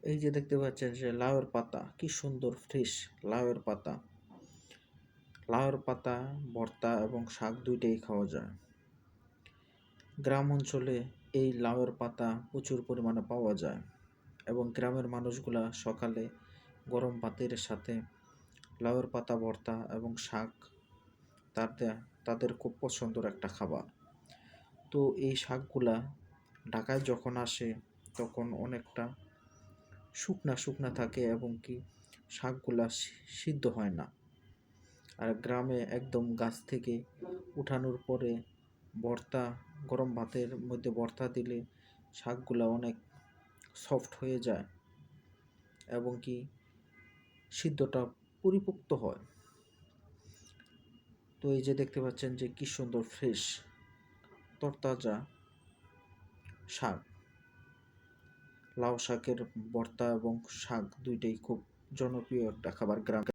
এই যে দেখতে পাচ্ছেন যে লাউয়ের পাতা, কি সুন্দর ফ্রেশ লাউয়ের পাতা। লাউয়ের পাতা ভর্তা এবং শাক দুইটাই খাওয়া যায়। গ্রাম অঞ্চলে এই লাউয়ের পাতা প্রচুর পরিমাণে পাওয়া যায় এবং গ্রামের মানুষগুলা সকালে গরম ভাতের সাথে লাউয়ের পাতা ভর্তা এবং শাক তাতে তাদের খুব পছন্দের একটা খাবার। তো এই শাকগুলা ঢাকায় যখন আসে তখন অনেকটা শুকনা শুকনা থাকে এবং কি শাকগুলা সিদ্ধ হয় না। আর গ্রামে একদম গাছ থেকে উঠানোর পরে ভর্তা, গরম ভাতের মধ্যে ভর্তা দিলে শাকগুলা অনেক সফট হয়ে যায় এবং কি সিদ্ধটা পরিপুক্ত হয়। তো এই যে দেখতে পাচ্ছেন যে কি সুন্দর ফ্রেশ তরতাজা শাক। লাউ শাকের ভর্তা এবং শাক দুইটাই খুব জনপ্রিয় একটা খাবার গ্রামে।